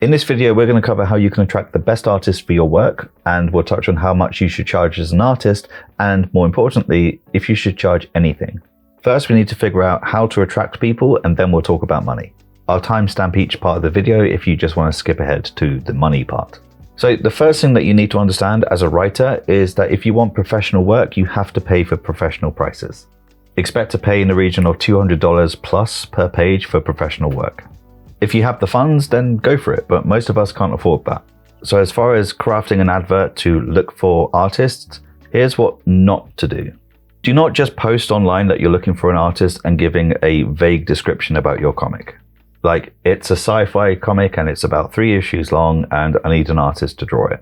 In this video, we're going to cover how you can attract the best artists for your work, and we'll touch on how much you should charge as an artist, and more importantly, if you should charge anything. First, we need to figure out how to attract people, and then we'll talk about money. I'll timestamp each part of the video if you just want to skip ahead to the money part. So the first thing that you need to understand as a writer is that if you want professional work, you have to pay for professional prices. Expect to pay in the region of $200 plus per page for professional work. If you have the funds, then go for it, but most of us can't afford that. So as far as crafting an advert to look for artists, here's what not to do. Do not just post online that you're looking for an artist and giving a vague description about your comic. Like, it's a sci-fi comic and it's about 3 issues long and I need an artist to draw it.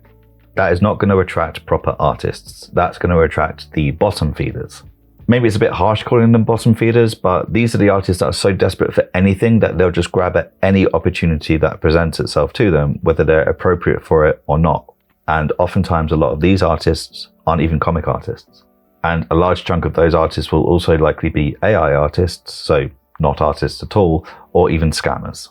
That is not going to attract proper artists. That's going to attract the bottom feeders. Maybe it's a bit harsh calling them bottom feeders, but these are the artists that are so desperate for anything that they'll just grab at any opportunity that presents itself to them, whether they're appropriate for it or not. And oftentimes a lot of these artists aren't even comic artists. And a large chunk of those artists will also likely be AI artists, so not artists at all, or even scammers.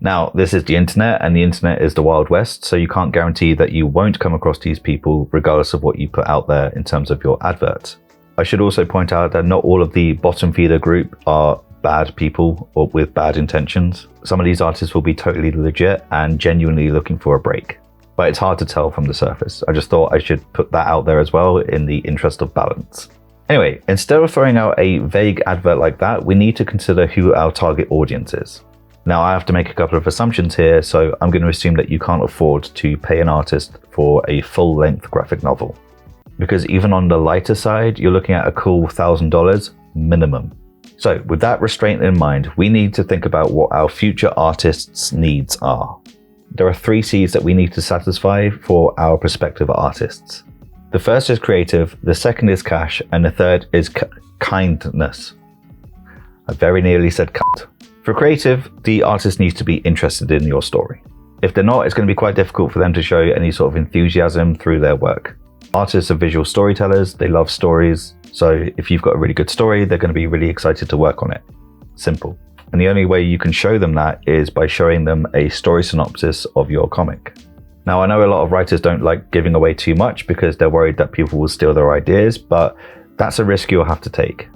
Now, this is the internet, and the internet is the Wild West, so you can't guarantee that you won't come across these people regardless of what you put out there in terms of your advert. I should also point out that not all of the bottom feeder group are bad people or with bad intentions. Some of these artists will be totally legit and genuinely looking for a break, but it's hard to tell from the surface. I just thought I should put that out there as well in the interest of balance. Anyway, instead of throwing out a vague advert like that, we need to consider who our target audience is. Now, I have to make a couple of assumptions here, so I'm going to assume that you can't afford to pay an artist for a full-length graphic novel. Because even on the lighter side, you're looking at a cool $1,000 minimum. So with that restraint in mind, we need to think about what our future artists' needs are. There are 3 C's that we need to satisfy for our prospective artists. The first is creative, the second is cash, and the third is kindness. I very nearly said cunt. For creative, the artist needs to be interested in your story. If they're not, it's going to be quite difficult for them to show any sort of enthusiasm through their work. Artists are visual storytellers, they love stories, so if you've got a really good story, they're going to be really excited to work on it. Simple. And the only way you can show them that is by showing them a story synopsis of your comic. Now, I know a lot of writers don't like giving away too much because they're worried that people will steal their ideas, but that's a risk you'll have to take.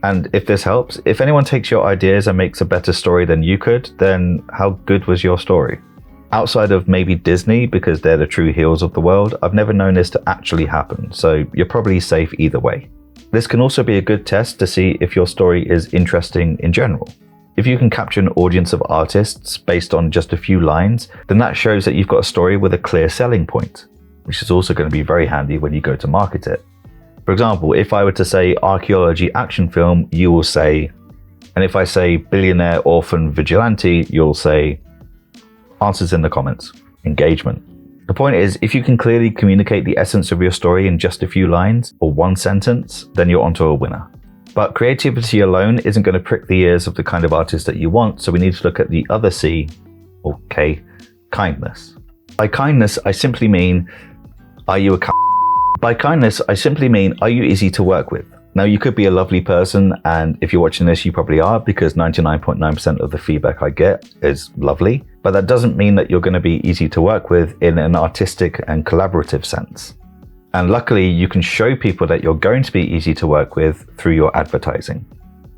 And if this helps, if anyone takes your ideas and makes a better story than you could, then how good was your story? Outside of maybe Disney, because they're the true heroes of the world, I've never known this to actually happen, so you're probably safe either way. This can also be a good test to see if your story is interesting in general. If you can capture an audience of artists based on just a few lines, then that shows that you've got a story with a clear selling point, which is also going to be very handy when you go to market it. For example, if I were to say archaeology action film, you will say, and if I say billionaire orphan vigilante, you'll say answers in the comments, engagement. The point is, if you can clearly communicate the essence of your story in just a few lines or 1 sentence, then you're onto a winner. But creativity alone isn't going to prick the ears of the kind of artist that you want, so we need to look at the other C, or K, kindness. By kindness, I simply mean, are you a By kindness, I simply mean, are you easy to work with? Now, you could be a lovely person, and if you're watching this, you probably are, because 99.9% of the feedback I get is lovely. But that doesn't mean that you're going to be easy to work with in an artistic and collaborative sense. And luckily, you can show people that you're going to be easy to work with through your advertising.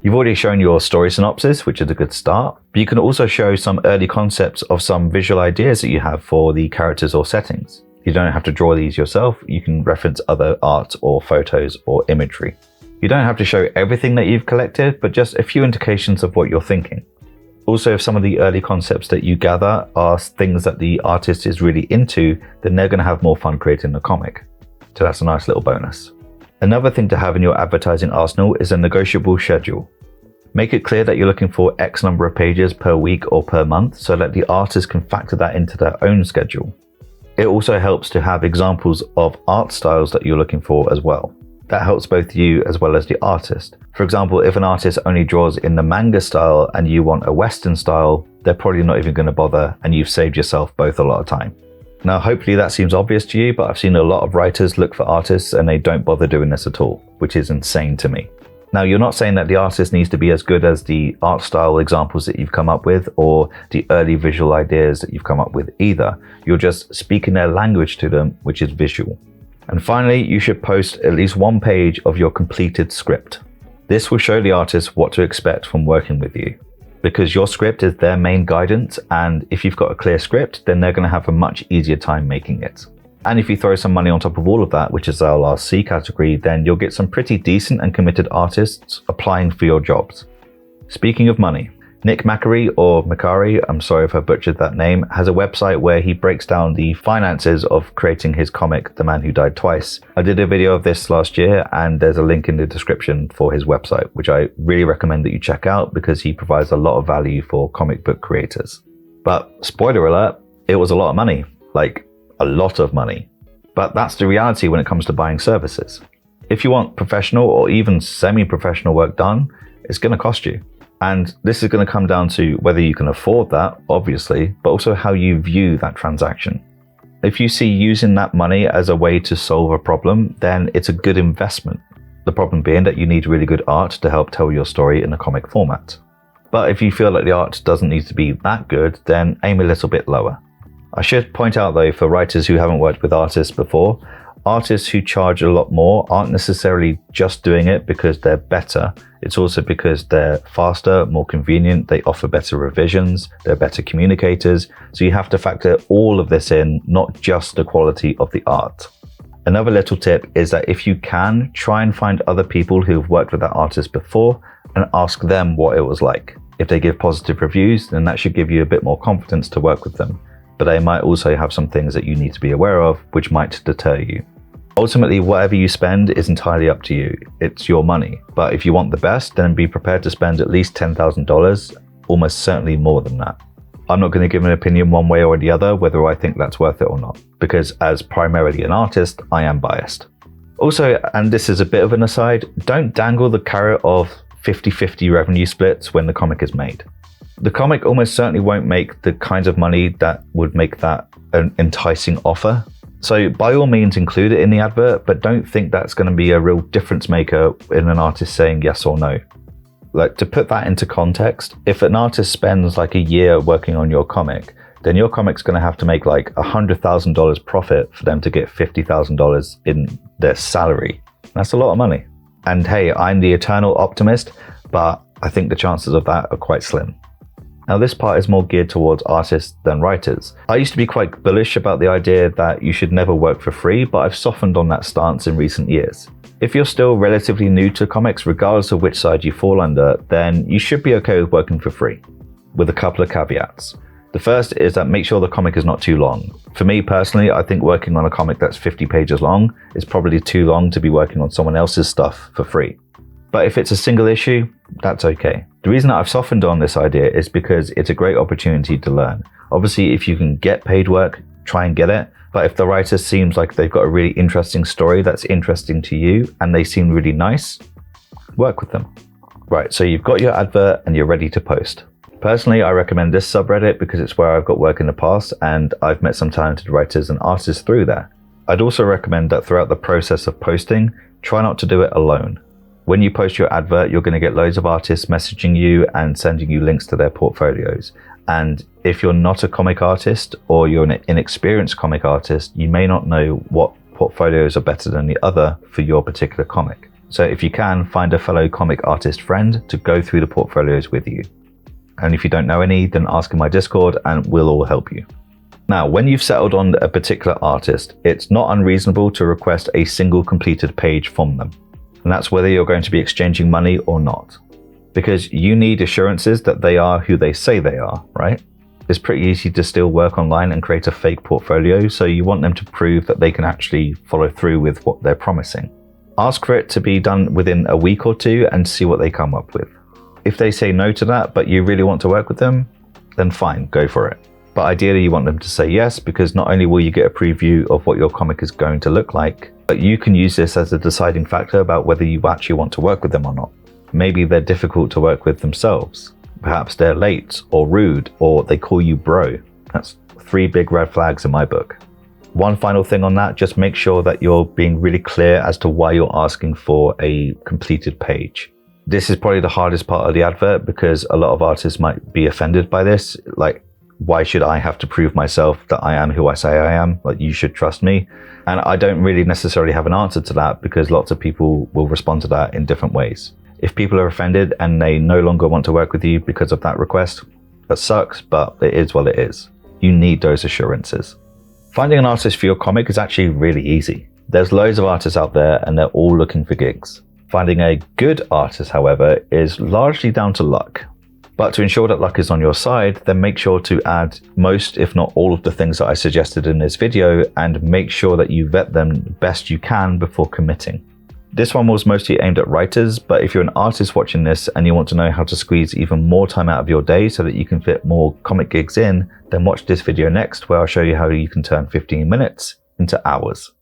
You've already shown your story synopsis, which is a good start, but you can also show some early concepts of some visual ideas that you have for the characters or settings. You don't have to draw these yourself, you can reference other art or photos or imagery. You don't have to show everything that you've collected, but just a few indications of what you're thinking. Also, if some of the early concepts that you gather are things that the artist is really into, then they're going to have more fun creating the comic. So that's a nice little bonus. Another thing to have in your advertising arsenal is a negotiable schedule. Make it clear that you're looking for X number of pages per week or per month so that the artist can factor that into their own schedule. It also helps to have examples of art styles that you're looking for as well. That helps both you as well as the artist. For example, if an artist only draws in the manga style and you want a Western style, they're probably not even going to bother, and you've saved yourself both a lot of time. Now, hopefully that seems obvious to you, but I've seen a lot of writers look for artists and they don't bother doing this at all, which is insane to me. Now, you're not saying that the artist needs to be as good as the art style examples that you've come up with or the early visual ideas that you've come up with either. You're just speaking their language to them, which is visual. And finally, you should post at least one page of your completed script. This will show the artist what to expect from working with you, because your script is their main guidance, and if you've got a clear script, then they're going to have a much easier time making it. And if you throw some money on top of all of that, which is our last C category, then you'll get some pretty decent and committed artists applying for your jobs. Speaking of money, Nick Macari, or Macari, I'm sorry if I butchered that name, has a website where he breaks down the finances of creating his comic, The Man Who Died Twice. I did a video of this last year, and there's a link in the description for his website, which I really recommend that you check out because he provides a lot of value for comic book creators. But spoiler alert, it was a lot of money, like a lot of money. But that's the reality when it comes to buying services. If you want professional or even semi-professional work done, it's going to cost you. And this is going to come down to whether you can afford that, obviously, but also how you view that transaction. If you see using that money as a way to solve a problem, then it's a good investment. The problem being that you need really good art to help tell your story in a comic format. But if you feel like the art doesn't need to be that good, then aim a little bit lower. I should point out though, for writers who haven't worked with artists before, artists who charge a lot more aren't necessarily just doing it because they're better. It's also because they're faster, more convenient, they offer better revisions, they're better communicators. So you have to factor all of this in, not just the quality of the art. Another little tip is that if you can, try and find other people who've worked with that artist before and ask them what it was like. If they give positive reviews, then that should give you a bit more confidence to work with them. But they might also have some things that you need to be aware of, which might deter you. Ultimately, whatever you spend is entirely up to you. It's your money. But if you want the best, then be prepared to spend at least $10,000, almost certainly more than that. I'm not going to give an opinion one way or the other whether I think that's worth it or not, because as primarily an artist, I am biased. Also, and this is a bit of an aside, don't dangle the carrot of 50-50 revenue splits when the comic is made. The comic almost certainly won't make the kinds of money that would make that an enticing offer. So by all means include it in the advert, but don't think that's going to be a real difference maker in an artist saying yes or no. Like, to put that into context, if an artist spends like a year working on your comic, then your comic's going to have to make like $100,000 profit for them to get $50,000 in their salary. That's a lot of money. And hey, I'm the eternal optimist, but I think the chances of that are quite slim. Now, this part is more geared towards artists than writers. I used to be quite bullish about the idea that you should never work for free, but I've softened on that stance in recent years. If you're still relatively new to comics, regardless of which side you fall under, then you should be okay with working for free, with a couple of caveats. The first is that make sure the comic is not too long. For me personally, I think working on a comic that's 50 pages long is probably too long to be working on someone else's stuff for free. But if it's a single issue, that's okay. The reason that I've softened on this idea is because it's a great opportunity to learn. Obviously, if you can get paid work, try and get it. But if the writer seems like they've got a really interesting story that's interesting to you and they seem really nice, work with them. Right, so you've got your advert and you're ready to post. Personally, I recommend this subreddit because it's where I've got work in the past and I've met some talented writers and artists through there. I'd also recommend that throughout the process of posting, try not to do it alone. When you post your advert, you're going to get loads of artists messaging you and sending you links to their portfolios. And if you're not a comic artist or you're an inexperienced comic artist, you may not know what portfolios are better than the other for your particular comic. So if you can, find a fellow comic artist friend to go through the portfolios with you. And if you don't know any, then ask in my Discord and we'll all help you. Now, when you've settled on a particular artist, it's not unreasonable to request a single completed page from them. And that's whether you're going to be exchanging money or not. Because you need assurances that they are who they say they are, right? It's pretty easy to still work online and create a fake portfolio, so you want them to prove that they can actually follow through with what they're promising. Ask for it to be done within a week or two and see what they come up with. If they say no to that, but you really want to work with them, then fine, go for it. But ideally you want them to say yes, because not only will you get a preview of what your comic is going to look like, but you can use this as a deciding factor about whether you actually want to work with them or not. Maybe they're difficult to work with themselves. Perhaps they're late or rude, or they call you bro. That's 3 big red flags in my book. One final thing on that, just make sure that you're being really clear as to why you're asking for a completed page. This is probably the hardest part of the advert because a lot of artists might be offended by this. Like, why should I have to prove myself that I am who I say I am? Like, you should trust me. And I don't really necessarily have an answer to that because lots of people will respond to that in different ways. If people are offended and they no longer want to work with you because of that request, that sucks, but it is what it is. You need those assurances. Finding an artist for your comic is actually really easy. There's loads of artists out there and they're all looking for gigs. Finding a good artist, however, is largely down to luck. But to ensure that luck is on your side, then make sure to add most, if not all, of the things that I suggested in this video and make sure that you vet them best you can before committing. This one was mostly aimed at writers, but if you're an artist watching this and you want to know how to squeeze even more time out of your day so that you can fit more comic gigs in, then watch this video next where I'll show you how you can turn 15 minutes into hours.